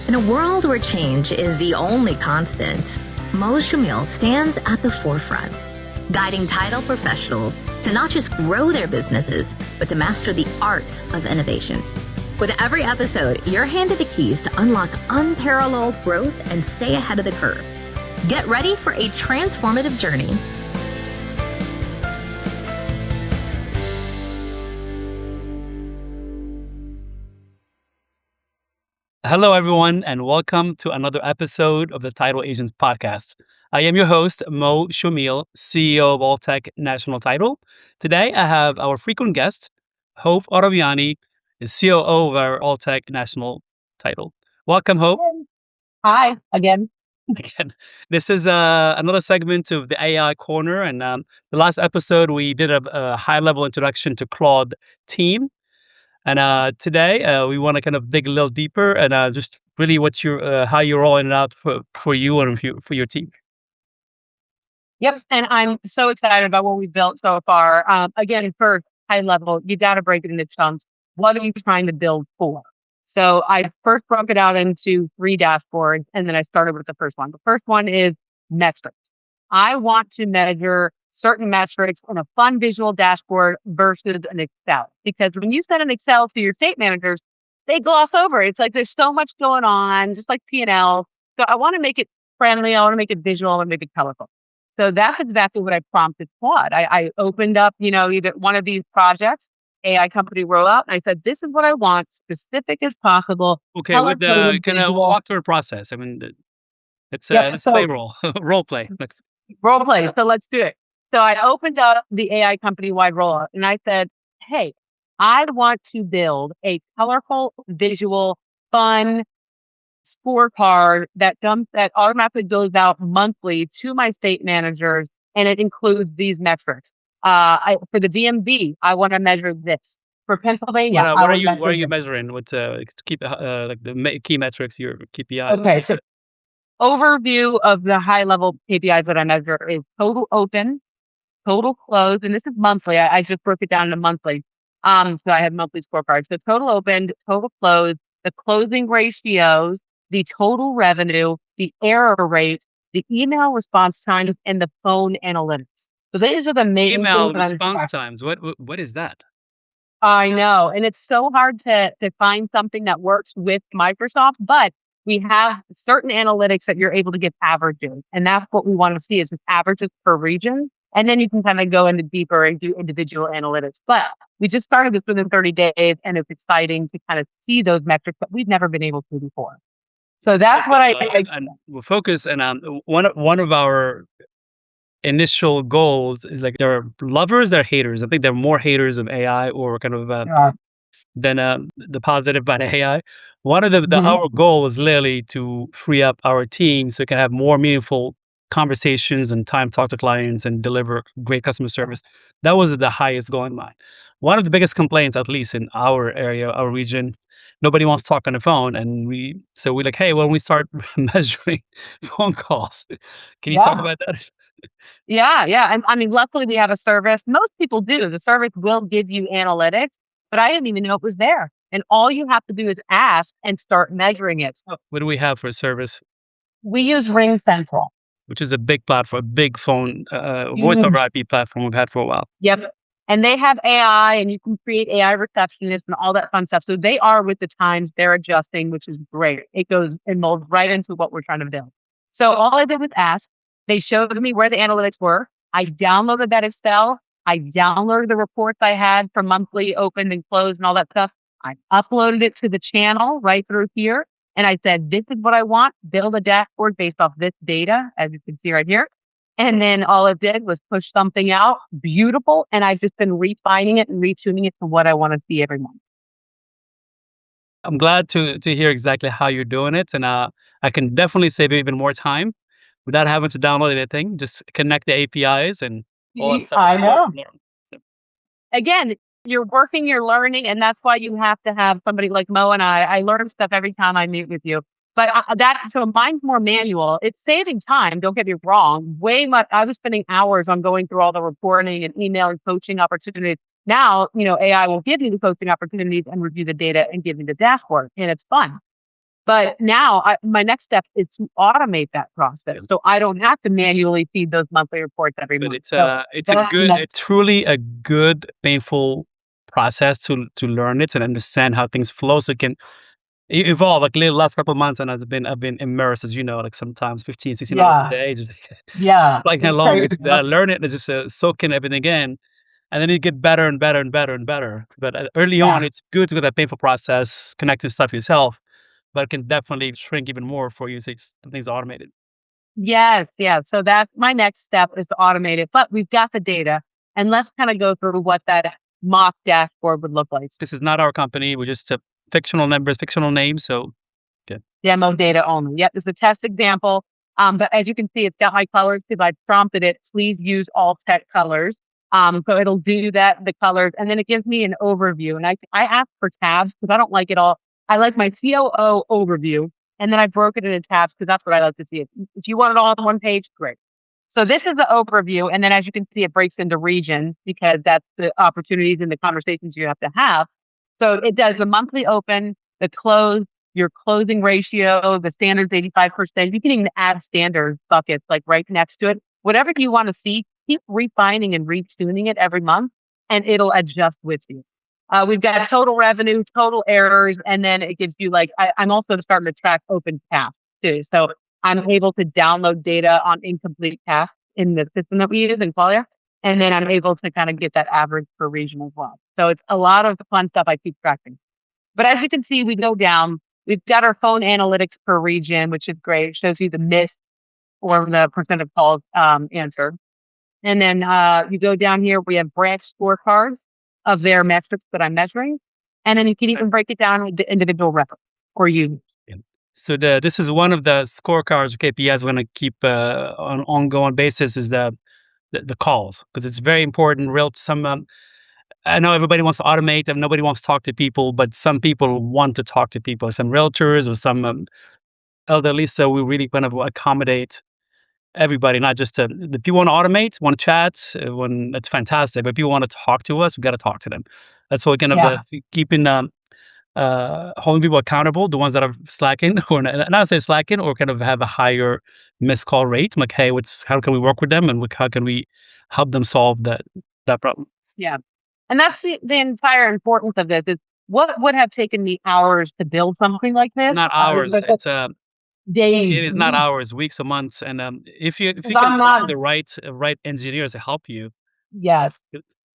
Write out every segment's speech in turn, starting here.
In a world where change is the only constant, Choumil stands at the forefront, guiding title professionals to not just grow their businesses, but to master the art of innovation. With every episode, you're handed the keys to unlock unparalleled growth and stay ahead of the curve. Get ready for a transformative journey. Hello, everyone, and welcome to another episode of the Title Agents Podcast. I am your host, Choumil, CEO of Alltech National Title. Today, I have our frequent guest, Hope Ottoviani, the COO of our Alltech National Title. Welcome, Hope. Hi, again. Again, this is another segment of the AI Corner, and the last episode, we did a high-level introduction to Claude team. And today we want to kind of dig a little deeper and just really what's your how you're rolling it out for you and for your team. Yep, and I'm so excited about what we've built so far. Again, first, high level, you got to break it into chunks. What are you trying to build for? So I first broke it out into 3 dashboards, and then I started with the first one. The first one is metrics. I want to measure certain metrics in a fun visual dashboard versus an Excel. Because when you send an Excel to your state managers, they gloss over. It's like there's so much going on, just like P&L. So I want to make it friendly. I want to make it visual. I want to make it colorful. So that's exactly what I prompted Claude. I opened up, either one of these projects, AI company rollout, and I said, this is what I want, specific as possible. Okay, with the kind of walk through the process. I mean, let's play role play. Role play. So let's do it. So I opened up the AI company-wide rollout and I said, hey, I want to build a colorful, visual, fun scorecard that automatically goes out monthly to my state managers, and it includes these metrics. For the DMV, I want to measure this. For Pennsylvania, what are you measuring? What to keep like the key metrics, your KPI? Okay, so overview of the high-level KPIs that I measure is total open, total close, and this is monthly. I just broke it down to monthly. So I have monthly scorecards. So total opened, total closed, the closing ratios, the total revenue, the error rate, the email response times, and the phone analytics. So these are the main email response times. What is that? I know, and it's so hard to find something that works with Microsoft, but we have certain analytics that you're able to get averages, and that's what we want to see is just averages per region. And then you can kind of go into deeper and do individual analytics. But we just started this within 30 days, and it's exciting to kind of see those metrics that we've never been able to before. So that's what and we'll focus. And one of our initial goals is like there are lovers, there are haters. I think there are more haters of AI or kind of than the positive about AI. One of our goal is literally to free up our team so we can have more meaningful conversations and time to talk to clients and deliver great customer service. That was the highest goal in mind. One of the biggest complaints, at least in our area, our region, nobody wants to talk on the phone. And we're like, hey, when we start measuring phone calls, can you talk about that? Yeah. And I mean, luckily we have a service. Most people do. The service will give you analytics, but I didn't even know it was there. And all you have to do is ask and start measuring it. So what do we have for a service? We use RingCentral, which is a big platform, a big phone, voice over IP platform we've had for a while. Yep. And they have AI, and you can create AI receptionists and all that fun stuff. So they are with the times, they're adjusting, which is great. It goes and molds right into what we're trying to build. So all I did was ask. They showed me where the analytics were. I downloaded that Excel. I downloaded the reports I had from monthly opened and closed and all that stuff. I uploaded it to the channel right through here. And I said, this is what I want. Build a dashboard based off this data, as you can see right here. And then all it did was push something out, beautiful. And I've just been refining it and retuning it to what I want to see every month. I'm glad to hear exactly how you're doing it. And I can definitely save even more time without having to download anything. Just connect the APIs and all that stuff. I know. Again, you're working, you're learning, and that's why you have to have somebody like Mo and I learn stuff every time I meet with you. But so mine's more manual. It's saving time. Don't get me wrong. Way much. I was spending hours on going through all the reporting and email and coaching opportunities. Now, AI will give you the coaching opportunities and review the data and give you the dashboard, and it's fun. But now my next step is to automate that process, so I don't have to manually feed those monthly reports every But month. it's truly a good painful process to learn it and understand how things flow, so it can evolve. Like the last couple of months, and I've been immersed, as you know, like sometimes 15, 16 hours a day, just like how It's long crazy. it's learn it and just soak in everything again, and then you get better and better and better and better. But early on, Yeah. it's good to go that painful process, connecting stuff yourself, but it can definitely shrink even more for you. So things automated. Yes, yeah. So that's my next step is to automate it. But we've got the data, and let's kind of go through what that mock dashboard would look like. This is not our company. We're just fictional numbers, fictional names. So good. Demo data only. Yep, it's a test example. But as you can see, it's got my colors because I prompted it. Please use all tech colors. So it'll do that, the colors, and then it gives me an overview. And I ask for tabs because I don't like it all. I like my COO overview, and then I broke it into tabs because that's what I like to see. If you want it all on one page, great. So this is the overview, and then as you can see, it breaks into regions because that's the opportunities and the conversations you have to have. So it does the monthly open, the close, your closing ratio, the standard's 85%. You can even add standard buckets like right next to it. Whatever you want to see, keep refining and retuning it every month, and it'll adjust with you. We've got total revenue, total errors, and then it gives you like, I'm also starting to track open tasks too. So I'm able to download data on incomplete tasks in the system that we use in Qualia. And then I'm able to kind of get that average per region as well. So it's a lot of fun stuff I keep tracking. But as you can see, we go down. We've got our phone analytics per region, which is great. It shows you the miss or the percent of calls answered. And then you go down here, we have branch scorecards of their metrics that I'm measuring. And then you can even break it down into individual records or users. So this is one of the scorecards or KPIs we're going to keep on an ongoing basis is the calls, because it's very important. I know everybody wants to automate and nobody wants to talk to people, but some people want to talk to people, some realtors or some elderly. So we really kind of accommodate everybody, not just the people want to automate, want to chat, when that's fantastic. But people want to talk to us, we got to talk to them. That's what kind of keeping holding people accountable, the ones that are slacking or not say slacking or kind of have a higher missed call rate. I'm like, hey, how can we work with them and how can we help them solve that problem? Yeah. And that's the entire importance of this is what would have taken me hours to build something like this? Not hours. It's days. It is not hours, weeks or months. And if you can find the right engineers to help you. Yes.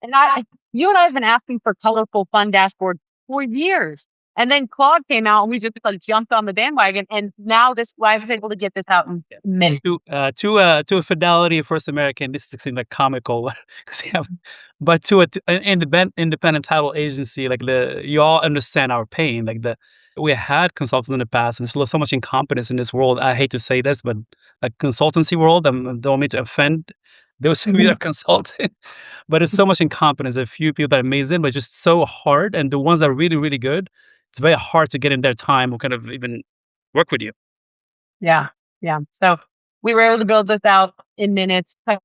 And you and I have been asking for colorful, fun dashboards for years. And then Claude came out and we just like jumped on the bandwagon. And now I was able to get this out in minutes. To a Fidelity First American, this seems like comical. But to an independent title agency, like you all understand our pain. We had consultants in the past, and there's so much incompetence in this world. I hate to say this, but like consultancy world, I don't mean to offend those who are consulting, but it's so much incompetence. A few people that are amazing, but just so hard. And the ones that are really, really good, it's very hard to get in their time or kind of even work with you. Yeah. Yeah. So we were able to build this out in minutes, time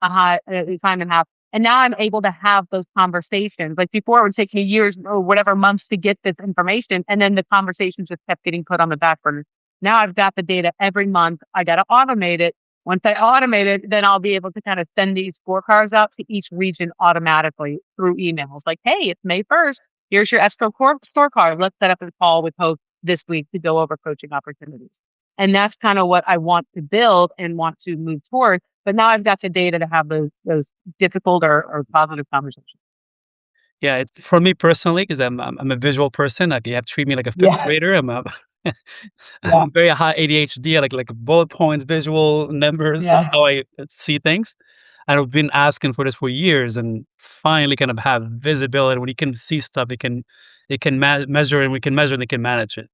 and a half. And now I'm able to have those conversations. Like before, it would take me years or whatever months to get this information. And then the conversations just kept getting put on the back burner. Now I've got the data every month. I got to automate it. Once I automate it, then I'll be able to kind of send these scorecards out to each region automatically through emails. Like, hey, it's May 1st. Here's your escrow scorecard. Let's set up a call with Hope this week to go over coaching opportunities. And that's kind of what I want to build and want to move towards. But now I've got the data to have those difficult or positive conversations. Yeah, it's for me personally, because I'm a visual person. Like you have to treat me like a fifth grader. I'm very high ADHD. I like bullet points, visual numbers. That's how I see things. And I've been asking for this for years, and finally, kind of have visibility. When you can see stuff, it can measure, and we can measure, and it can manage it.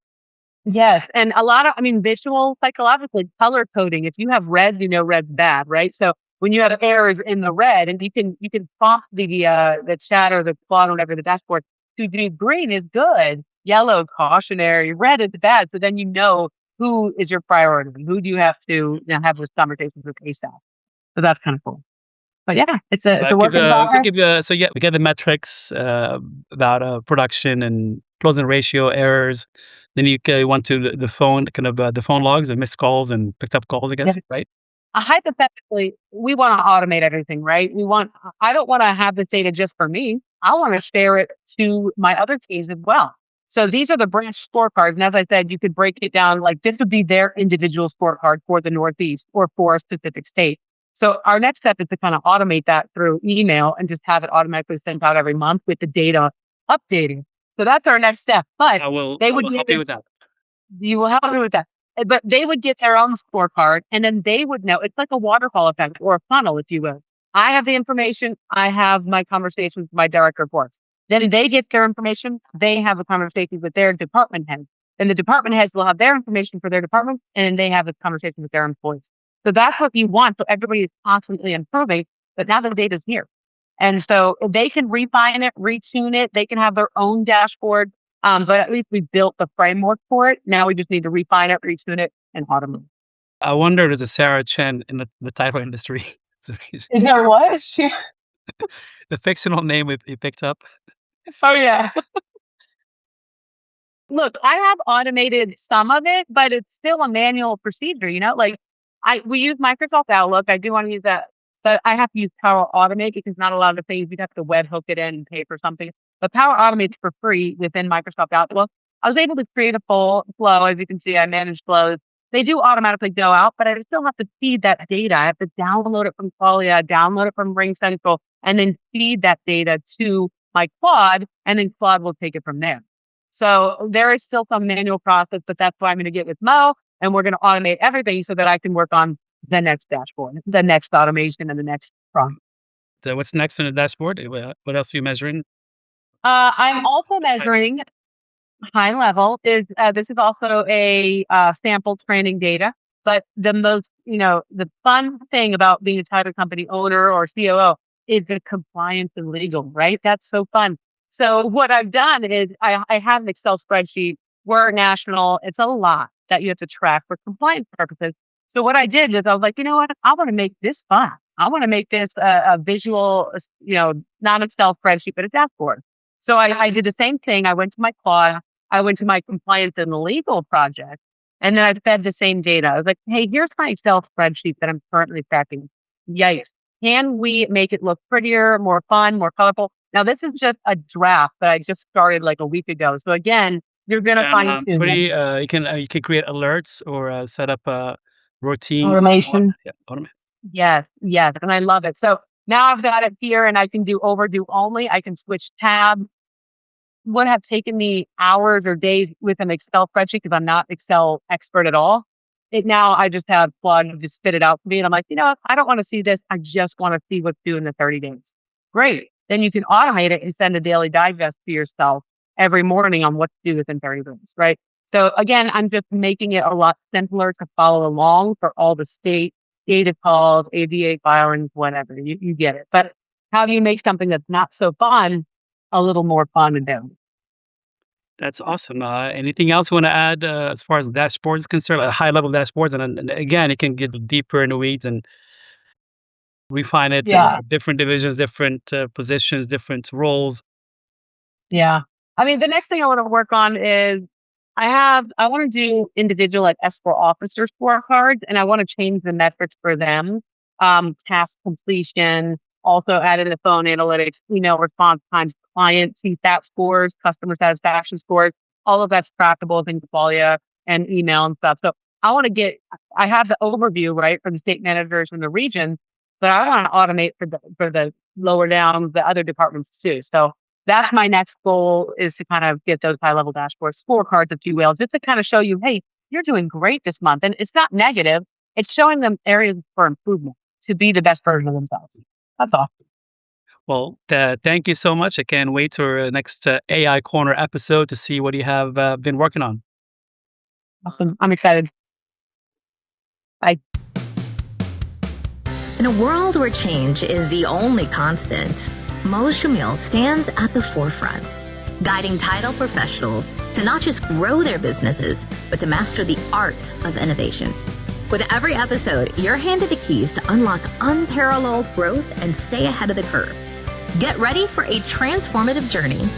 Yes, and a lot of, visual, psychologically, color coding. If you have red, you know red's bad, right? So when you have errors in the red, and you can prompt the chat or the Claude or whatever, the dashboard to do green is good, yellow cautionary, red is bad. So then you know who is your priority, who do you have to have those conversations with ASAP. So that's kind of cool. But yeah, it's a work in progress. So we get the metrics about production and closing ratio, errors. Then you went to the phone, kind of the phone logs and missed calls and picked up calls, I guess, right? Hypothetically, we want to automate everything, right? I don't want to have this data just for me. I want to share it to my other teams as well. So these are the branch scorecards. And as I said, you could break it down like this would be their individual scorecard for the Northeast or for a specific state. So our next step is to kind of automate that through email and just have it automatically sent out every month with the data updating. So that's our next step. But I will help you with that. You will help me with that. But they would get their own scorecard and then they would know. It's like a waterfall effect or a funnel, if you will. I have the information. I have my conversations with my direct reports. Then they get their information. They have a conversation with their department heads. Then the department heads will have their information for their department and they have a conversation with their employees. So that's what you want. So everybody is constantly improving, but now the data's here. And so they can refine it, retune it. They can have their own dashboard. But at least we built the framework for it. Now we just need to refine it, retune it, and automate. I wonder there's a Sarah Chen in the title industry. Is there what? The fictional name you picked up. Oh, yeah. Look, I have automated some of it, but it's still a manual procedure, like we use Microsoft Outlook. I do want to use that, but I have to use Power Automate because not a lot of things you'd have to webhook it in and pay for something. But Power Automate's for free within Microsoft Outlook. I was able to create a full flow. As you can see, I manage flows. They do automatically go out, but I still have to feed that data. I have to download it from Qualia, download it from RingCentral, and then feed that data to my Claude, and then Claude will take it from there. So there is still some manual process, but that's why I'm going to get with Mo, and we're going to automate everything so that I can work on the next dashboard, the next automation, and the next prompt. So what's next on the dashboard? What else are you measuring? I'm also measuring high level. This is also a sample training data, but the most, the fun thing about being a title company owner or COO is the compliance and legal, right? That's so fun. So what I've done is I have an Excel spreadsheet. We're national. It's a lot that you have to track for compliance purposes. So what I did is I was like, you know what? I want to make this fun. I want to make this a visual, not Excel spreadsheet, but a dashboard. So I did the same thing. I went to my Claude. I went to my compliance and legal project, and then I fed the same data. I was like, hey, here's my Excel spreadsheet that I'm currently tracking. Yikes. Can we make it look prettier, more fun, more colorful? Now, this is just a draft that I just started like a week ago. So again, you're going to find tune. You can create alerts or set up routines. Automation. Yeah, automate. Yes. And I love it. So now I've got it here and I can do overdue only. I can switch tabs. Would have taken me hours or days with an Excel spreadsheet because I'm not Excel expert at all. Now I just have Claude just spit it out for me. And I'm like, I don't want to see this. I just want to see what's due in the 30 days. Great. Then you can automate it and send a daily digest to yourself every morning on what's due within 30 days, right? So again, I'm just making it a lot simpler to follow along for all the state data calls, ABA filings, whatever. You get it. But how do you make something that's not so fun a little more fun to do? That's awesome. Anything else you want to add as far as dashboards is concerned, like high-level dashboards? And again, you can get deeper in the weeds and refine it. Yeah. Different divisions, different positions, different roles. Yeah. I mean, the next thing I want to work on is I want to do individual like S4 officer scorecards, and I want to change the metrics for them. Task completion, also add in the phone analytics, email response times, client CSAT scores, customer satisfaction scores, all of that's trackable in Qualia and email and stuff. So I have the overview, right, for the state managers in the region, but I want to automate for the lower down, the other departments too. So that's my next goal, is to kind of get those high level dashboards, scorecards, if you will, just to kind of show you, hey, you're doing great this month. And it's not negative. It's showing them areas for improvement to be the best version of themselves. That's all. Well, thank you so much. I can't wait for the next AI Corner episode to see what you have been working on. Awesome. I'm excited. Bye. In a world where change is the only constant, Mo Choumil stands at the forefront, guiding title professionals to not just grow their businesses, but to master the art of innovation. With every episode, you're handed the keys to unlock unparalleled growth and stay ahead of the curve. Get ready for a transformative journey